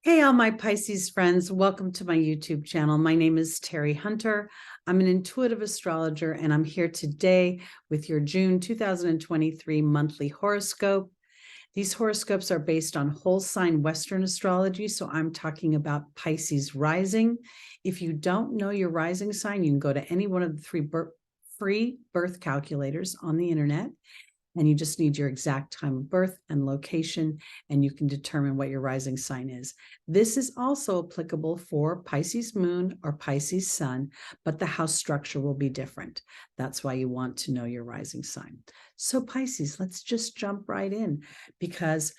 Hey, all my Pisces friends, welcome to my YouTube channel. My name is Teri Hunter. I'm an intuitive astrologer, and I'm here today with your June 2023 monthly horoscope. These horoscopes are based on whole sign Western astrology, so I'm talking about Pisces rising. If you don't know your rising sign, you can go to any one of the free birth calculators on the internet, and you just need your exact time of birth and location, and you can determine what your rising sign is. This is also applicable for Pisces moon or Pisces sun, but the house structure will be different. That's why you want to know your rising sign. So Pisces, let's just jump right in because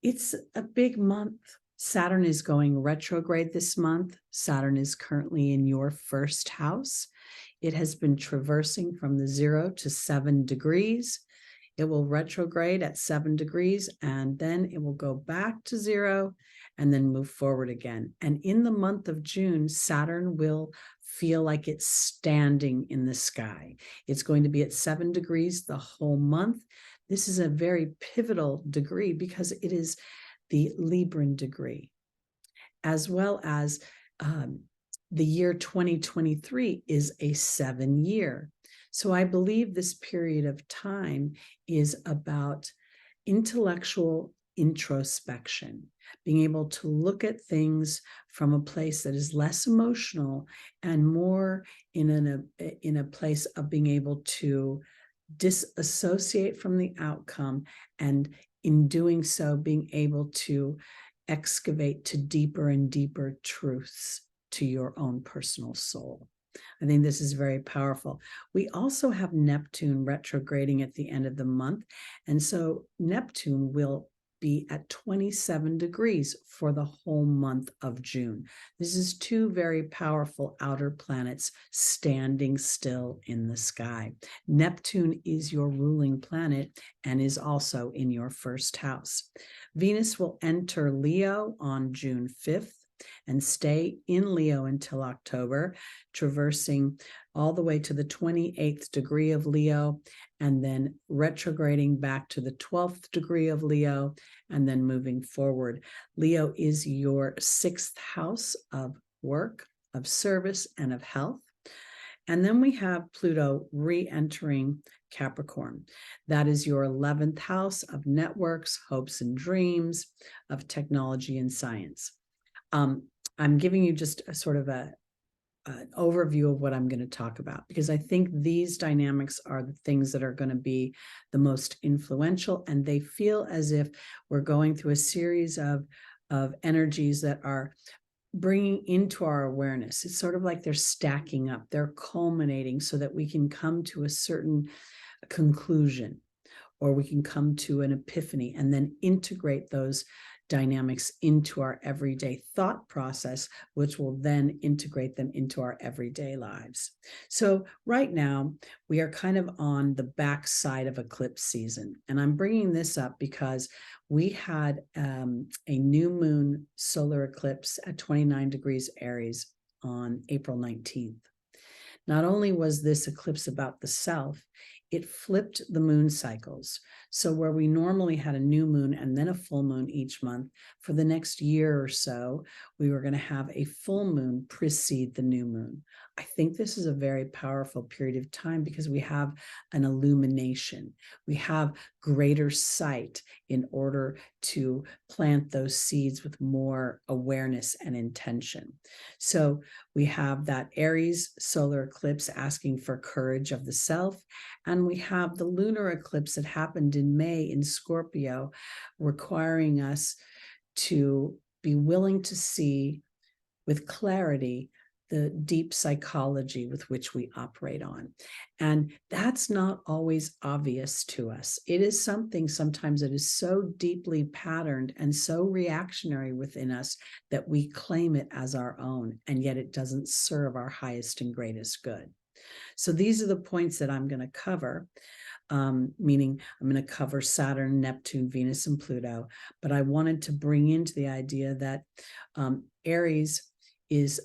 it's a big month. Saturn is going retrograde this month. Saturn is currently in your first house. It has been traversing from the 0 to 7 degrees. It will retrograde at 7 degrees, and then it will go back to 0 and then move forward again. And in the month of June, Saturn will feel like it's standing in the sky. It's going to be at 7 degrees the whole month. This is a very pivotal degree because it is the Libran degree, as well as the year 2023 is a 7-year. So I believe this period of time is about intellectual introspection, being able to look at things from a place that is less emotional and more in a place of being able to disassociate from the outcome, and in doing so, being able to excavate to deeper and deeper truths to your own personal soul. I think this is very powerful. We also have Neptune retrograding at the end of the month. And so Neptune will be at 27 degrees for the whole month of June. This is two very powerful outer planets standing still in the sky. Neptune is your ruling planet and is also in your first house. Venus will enter Leo on June 5th and stay in Leo until October, traversing all the way to the 28th degree of Leo, and then retrograding back to the 12th degree of Leo, and then moving forward. Leo is your 6th house of work, of service, and of health. And then we have Pluto re-entering Capricorn. That is your 11th house of networks, hopes and dreams, of technology and science. I'm giving you just a sort of an overview of what I'm going to talk about, because I think these dynamics are the things that are going to be the most influential, and they feel as if we're going through a series of energies that are bringing into our awareness. It's sort of like they're stacking up, they're culminating so that we can come to a certain conclusion, or we can come to an epiphany and then integrate those dynamics into our everyday thought process, which will then integrate them into our everyday lives. So right now, we are kind of on the backside of eclipse season. And I'm bringing this up because we had a new moon solar eclipse at 29 degrees Aries on April 19th. Not only was this eclipse about the self, it flipped the moon cycles. So where we normally had a new moon and then a full moon each month, for the next year or so, we were going to have a full moon precede the new moon. I think this is a very powerful period of time because we have an illumination. We have greater sight in order to plant those seeds with more awareness and intention. So we have that Aries solar eclipse asking for courage of the self, and we have the lunar eclipse that happened in May in Scorpio, requiring us to be willing to see with clarity the deep psychology with which we operate on. And that's not always obvious to us. It is something sometimes that is so deeply patterned and so reactionary within us that we claim it as our own, and yet it doesn't serve our highest and greatest good. So these are the points that I'm going to cover. Meaning I'm going to cover Saturn, Neptune, Venus, and Pluto. But I wanted to bring into the idea that Aries is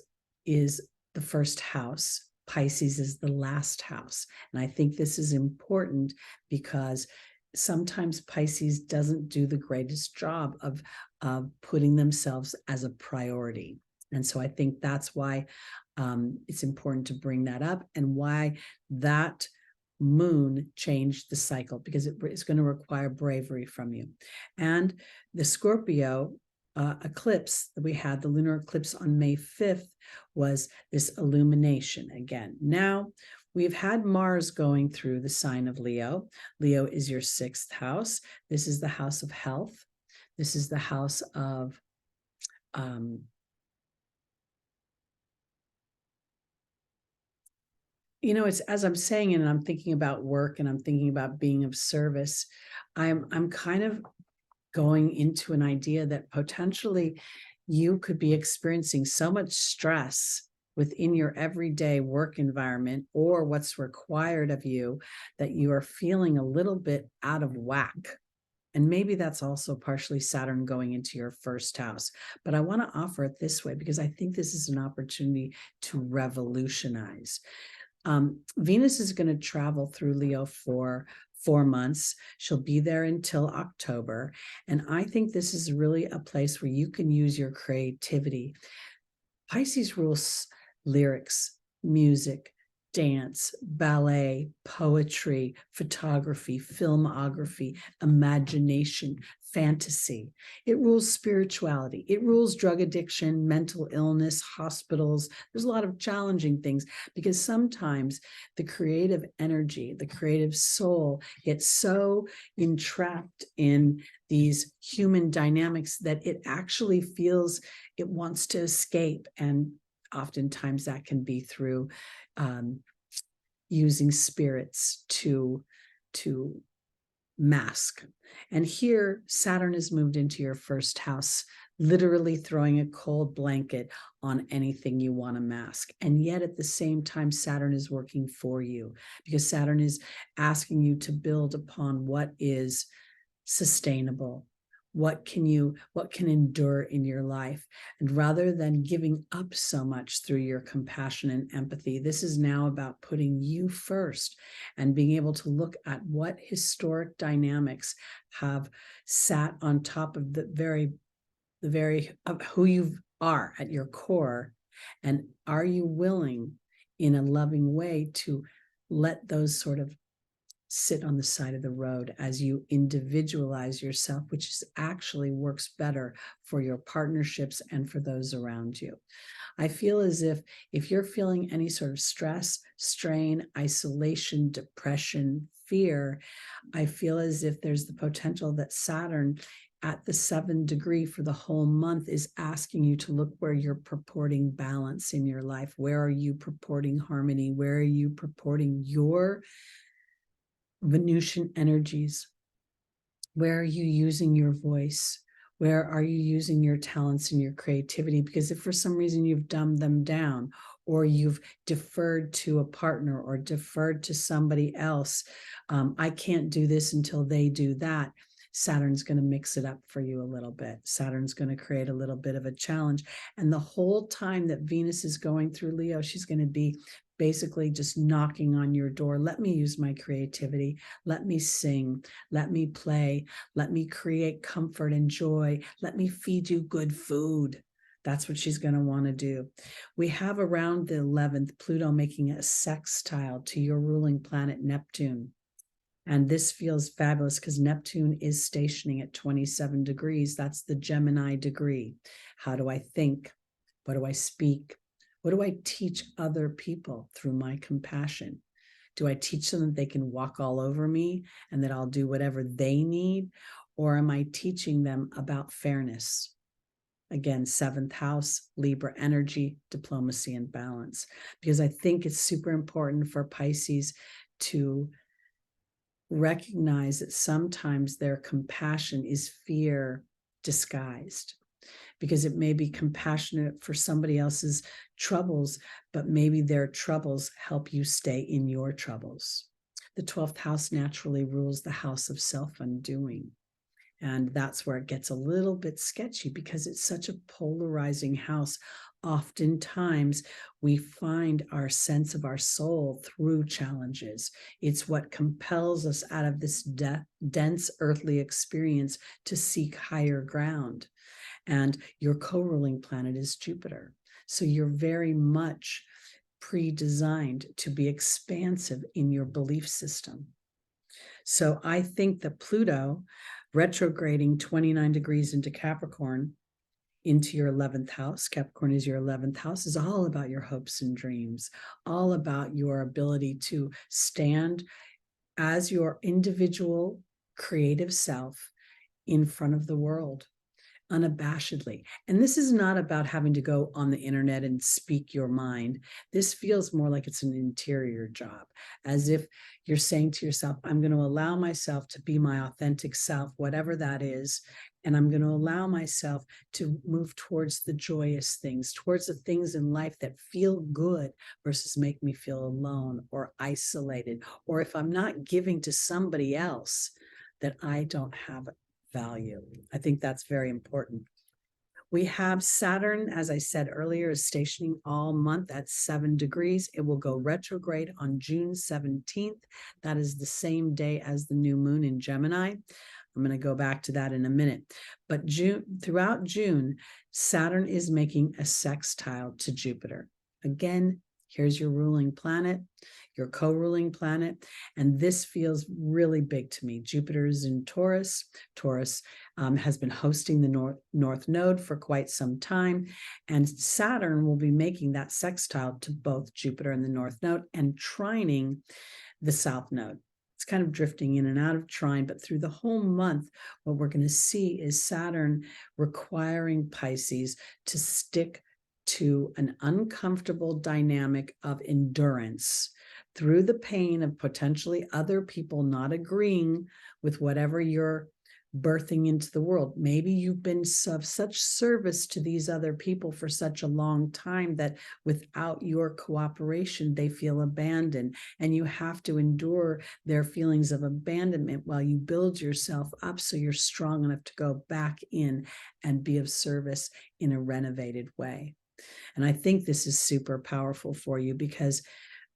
the first house. Pisces is the last house. And I think this is important because sometimes Pisces doesn't do the greatest job of putting themselves as a priority. And so I think that's why it's important to bring that up, and why that moon changed the cycle, because it's going to require bravery from you. And the Scorpio eclipse that we had, the lunar eclipse on May 5th, was this illumination again. Now, we've had Mars going through the sign of Leo. Leo is your 6th house. This is the house of health. This is the house of it's, as I'm saying it, and I'm thinking about work, and I'm thinking about being of service, I'm kind of going into an idea that potentially you could be experiencing so much stress within your everyday work environment, or what's required of you, that you are feeling a little bit out of whack. And maybe that's also partially Saturn going into your 1st house. But I want to offer it this way, because I think this is an opportunity to revolutionize. Venus is going to travel through Leo for 4 months. She'll be there until October. And I think this is really a place where you can use your creativity. Pisces rules lyrics, music, dance, ballet, poetry, photography, filmography, imagination, fantasy. It rules spirituality. It rules drug addiction, mental illness, hospitals. There's a lot of challenging things, because sometimes the creative energy, the creative soul gets so entrapped in these human dynamics that it actually feels it wants to escape. And oftentimes that can be through using spirits to mask. And here Saturn has moved into your 1st house, literally throwing a cold blanket on anything you want to mask. And yet at the same time, Saturn is working for you, because Saturn is asking you to build upon what is sustainable, what can endure in your life. And rather than giving up so much through your compassion and empathy, this is now about putting you first and being able to look at what historic dynamics have sat on top of the very of who you are at your core. And are you willing in a loving way to let those sort of sit on the side of the road as you individualize yourself, which is actually works better for your partnerships and for those around you. I feel as if you're feeling any sort of stress, strain, isolation, depression, fear, I feel as if there's the potential that Saturn at the 7th degree for the whole month is asking you to look where you're purporting balance in your life. Where are you purporting harmony? Where are you purporting your Venusian energies? Where are you using your voice? Where are you using your talents and your creativity? Because if for some reason you've dumbed them down, or you've deferred to a partner or deferred to somebody else, I can't do this until they do that, Saturn's going to mix it up for you a little bit. Saturn's going to create a little bit of a challenge. And the whole time that Venus is going through Leo, she's going to be basically just knocking on your door. Let me use my creativity. Let me sing. Let me play. Let me create comfort and joy. Let me feed you good food. That's what she's going to want to do. We have around the 11th, Pluto making a sextile to your ruling planet, Neptune. And this feels fabulous because Neptune is stationing at 27 degrees. That's the Gemini degree. How do I think? What do I speak? What do I teach other people through my compassion? Do I teach them that they can walk all over me and that I'll do whatever they need? Or am I teaching them about fairness? Again, 7th house, Libra energy, diplomacy, and balance. Because I think it's super important for Pisces to recognize that sometimes their compassion is fear disguised, because it may be compassionate for somebody else's troubles, but maybe their troubles help you stay in your troubles. The 12th house naturally rules the house of self-undoing. And that's where it gets a little bit sketchy because it's such a polarizing house. Oftentimes, we find our sense of our soul through challenges. It's what compels us out of this dense earthly experience to seek higher ground. And your co-ruling planet is Jupiter. So you're very much pre-designed to be expansive in your belief system. So I think that Pluto retrograding 29 degrees into Capricorn, into your 11th house, Capricorn is your 11th house, is all about your hopes and dreams, all about your ability to stand as your individual creative self in front of the world unabashedly. And this is not about having to go on the internet and speak your mind. This feels more like it's an interior job, as if you're saying to yourself, I'm going to allow myself to be my authentic self, whatever that is. And I'm going to allow myself to move towards the joyous things, towards the things in life that feel good versus make me feel alone or isolated. Or if I'm not giving to somebody else, that I don't have value. I think that's very important. We have Saturn, as I said earlier, is stationing all month at 7 degrees. It will go retrograde on June 17th. That is the same day as the new moon in Gemini. I'm going to go back to that in a minute. But throughout June, Saturn is making a sextile to Jupiter. Again, here's your ruling planet, your co-ruling planet, and this feels really big to me. Jupiter is in Taurus. Taurus has been hosting the North Node for quite some time, and Saturn will be making that sextile to both Jupiter and the North Node and trining the South Node. It's kind of drifting in and out of trine, but through the whole month, what we're going to see is Saturn requiring Pisces to stick to an uncomfortable dynamic of endurance through the pain of potentially other people not agreeing with whatever you're birthing into the world. Maybe you've been of such service to these other people for such a long time that without your cooperation, they feel abandoned, and you have to endure their feelings of abandonment while you build yourself up so you're strong enough to go back in and be of service in a renovated way. And I think this is super powerful for you because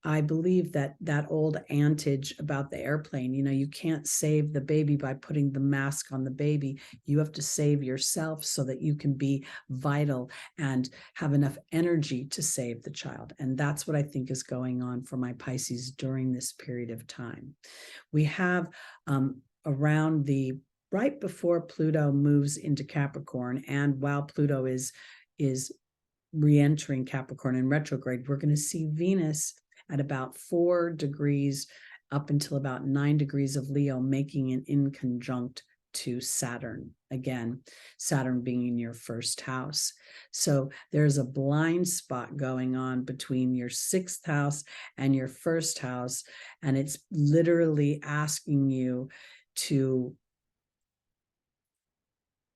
I believe that old adage about the airplane, you can't save the baby by putting the mask on the baby. You have to save yourself so that you can be vital and have enough energy to save the child. And that's what I think is going on for my Pisces during this period of time. We have around right before Pluto moves into Capricorn, and while Pluto is re-entering Capricorn in retrograde, we're going to see Venus at about 4 degrees up until about 9 degrees of Leo, making an inconjunct to Saturn. Again, Saturn being in your first house. So there's a blind spot going on between your 6th house and your first house. And it's literally asking you to,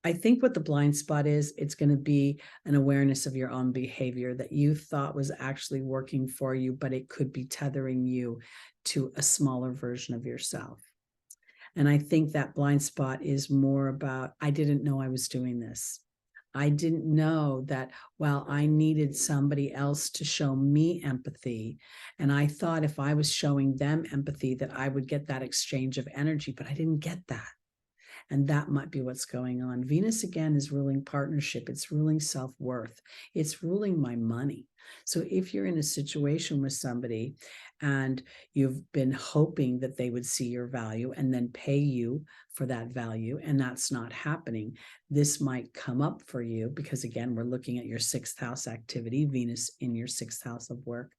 I think what the blind spot is, it's going to be an awareness of your own behavior that you thought was actually working for you, but it could be tethering you to a smaller version of yourself. And I think that blind spot is more about, I didn't know I was doing this. I didn't know that, well, I needed somebody else to show me empathy. And I thought if I was showing them empathy that I would get that exchange of energy, but I didn't get that. And that might be what's going on. Venus, again, is ruling partnership. It's ruling self-worth. It's ruling my money. So if you're in a situation with somebody and you've been hoping that they would see your value and then pay you for that value, and that's not happening, this might come up for you because, again, we're looking at your 6th house activity, Venus in your 6th house of work.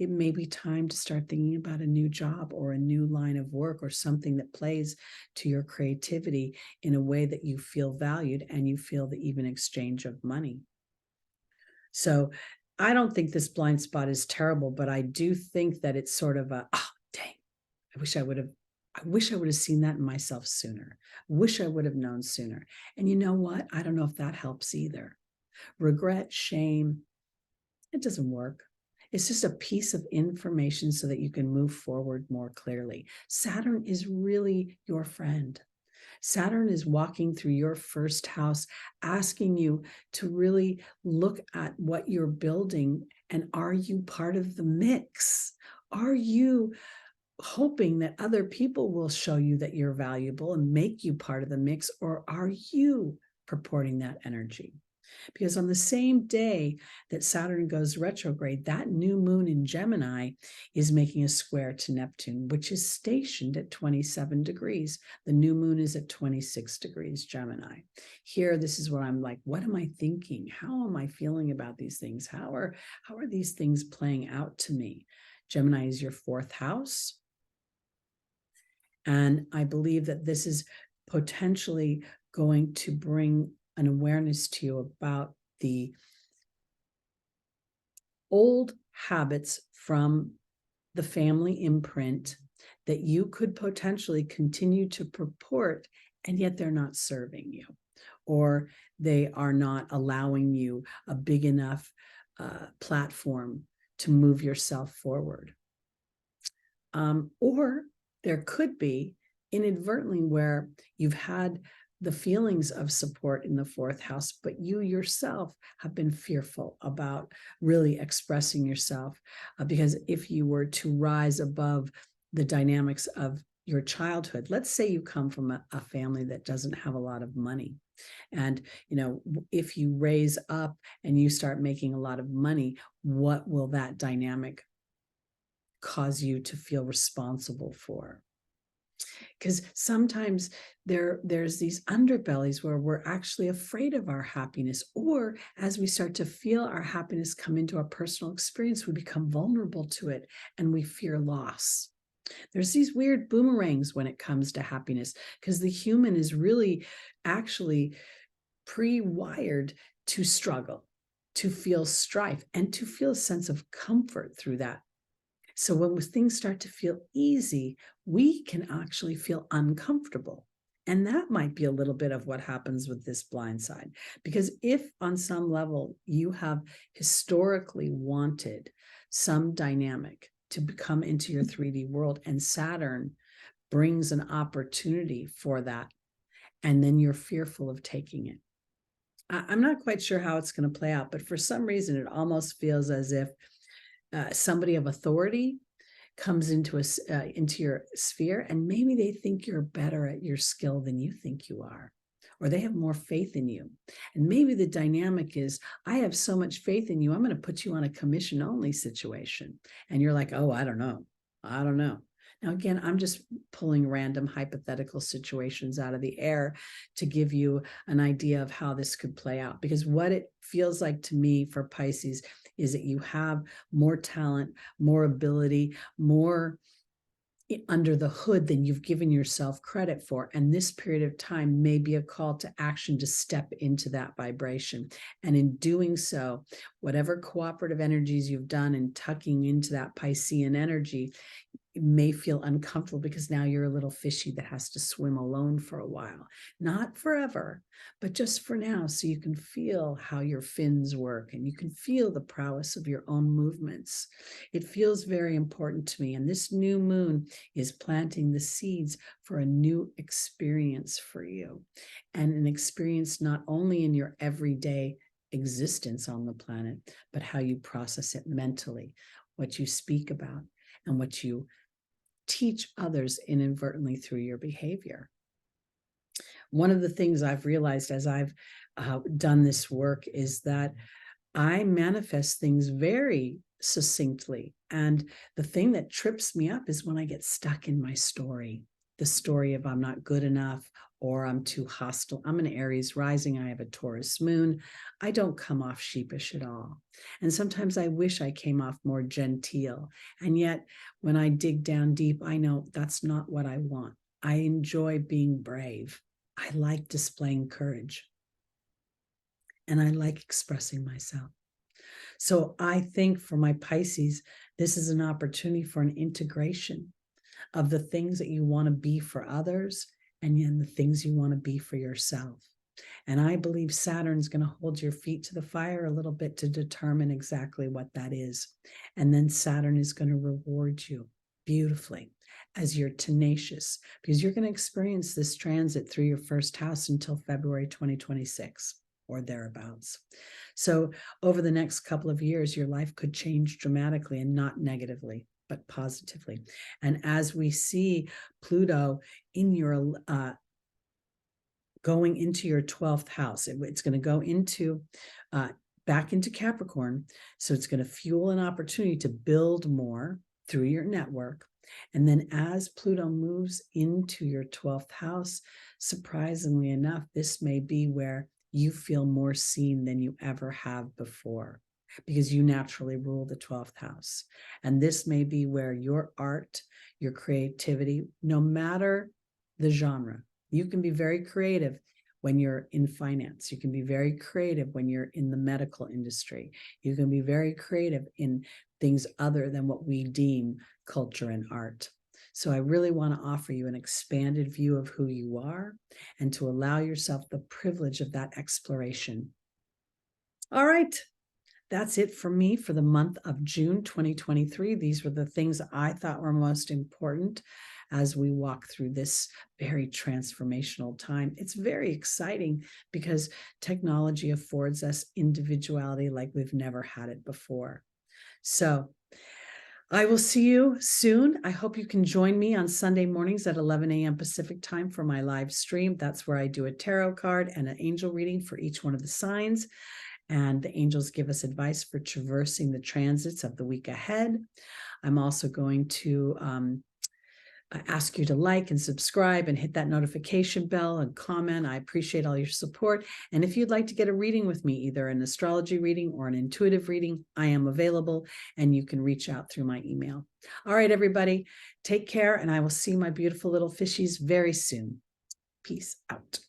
It may be time to start thinking about a new job or a new line of work or something that plays to your creativity in a way that you feel valued and you feel the even exchange of money. So I don't think this blind spot is terrible, but I do think that it's sort of a, oh, dang, I wish I would have seen that in myself sooner. Wish I would have known sooner. And you know what? I don't know if that helps either. Regret, shame, it doesn't work. It's just a piece of information so that you can move forward more clearly. Saturn is really your friend. Saturn is walking through your first house, asking you to really look at what you're building. And are you part of the mix? Are you hoping that other people will show you that you're valuable and make you part of the mix? Or are you purporting that energy? Because on the same day that Saturn goes retrograde, that new moon in Gemini is making a square to Neptune, which is stationed at 27 degrees. The new moon is at 26 degrees Gemini. Here, this is where I'm like, what am I thinking? How am I feeling about these things? How are these things playing out to me? Gemini is your fourth house. And I believe that this is potentially going to bring an awareness to you about the old habits from the family imprint that you could potentially continue to purport, and yet they're not serving you, or they are not allowing you a big enough platform to move yourself forward. Or there could be inadvertently where you've had the feelings of support in the fourth house, but you yourself have been fearful about really expressing yourself, because if you were to rise above the dynamics of your childhood, let's say you come from a family that doesn't have a lot of money. And, if you raise up and you start making a lot of money, what will that dynamic cause you to feel responsible for? Because sometimes there's these underbellies where we're actually afraid of our happiness, or as we start to feel our happiness come into our personal experience, we become vulnerable to it and we fear loss. There's these weird boomerangs when it comes to happiness, because the human is really actually pre-wired to struggle, to feel strife, and to feel a sense of comfort through that. So when things start to feel easy, we can actually feel uncomfortable. And that might be a little bit of what happens with this blind side. Because if on some level you have historically wanted some dynamic to come into your 3D world, and Saturn brings an opportunity for that, and then you're fearful of taking it. I'm not quite sure how it's going to play out, but for some reason, it almost feels as if somebody of authority comes into your sphere, and maybe they think you're better at your skill than you think you are, or they have more faith in you. And maybe the dynamic is, I have so much faith in you, I'm going to put you on a commission only situation. And you're like, oh, I don't know. Now, again, I'm just pulling random hypothetical situations out of the air to give you an idea of how this could play out. Because what it feels like to me for Pisces is that you have more talent, more ability, more under the hood than you've given yourself credit for. And this period of time may be a call to action to step into that vibration. And in doing so, whatever cooperative energies you've done in tucking into that Piscean energy, it may feel uncomfortable because now you're a little fishy that has to swim alone for a while. Not forever, but just for now, so you can feel how your fins work and you can feel the prowess of your own movements. It feels very important to me. And this new moon is planting the seeds for a new experience for you, and an experience not only in your everyday existence on the planet, but how you process it mentally, what you speak about, and what you teach others inadvertently through your behavior. One of the things I've realized as I've done this work is that I manifest things very succinctly. And the thing that trips me up is when I get stuck in my story, the story of I'm not good enough, or I'm too hostile. I'm an Aries rising. I have a Taurus moon. I don't come off sheepish at all. And sometimes I wish I came off more genteel. And yet when I dig down deep, I know that's not what I want. I enjoy being brave. I like displaying courage. And I like expressing myself. So I think for my Pisces, this is an opportunity for an integration of the things that you want to be for others, and then the things you want to be for yourself. And I believe Saturn's going to hold your feet to the fire a little bit to determine exactly what that is. And then Saturn is going to reward you beautifully as you're tenacious, because you're going to experience this transit through your first house until February 2026 or thereabouts. So over the next couple of years, your life could change dramatically, and not negatively, but positively. And as we see Pluto in your going into your 12th house, it's going to go into back into Capricorn. So it's going to fuel an opportunity to build more through your network. And then as Pluto moves into your 12th house, surprisingly enough, this may be where you feel more seen than you ever have before, because you naturally rule the 12th house. And this may be where your art, your creativity, no matter the genre, you can be very creative when you're in finance. You can be very creative when you're in the medical industry. You can be very creative in things other than what we deem culture and art. So I really want to offer you an expanded view of who you are, and to allow yourself the privilege of that exploration. All right. That's it for me for the month of June 2023. These were the things I thought were most important as we walk through this very transformational time. It's very exciting because technology affords us individuality like we've never had it before. So I will see you soon. I hope you can join me on Sunday mornings at 11 a.m. Pacific time for my live stream. That's where I do a tarot card and an angel reading for each one of the signs. And the angels give us advice for traversing the transits of the week ahead. I'm also going to ask you to like and subscribe and hit that notification bell and comment. I appreciate all your support. And if you'd like to get a reading with me, either an astrology reading or an intuitive reading, I am available, and you can reach out through my email. All right, everybody, take care, and I will see my beautiful little fishies very soon. Peace out.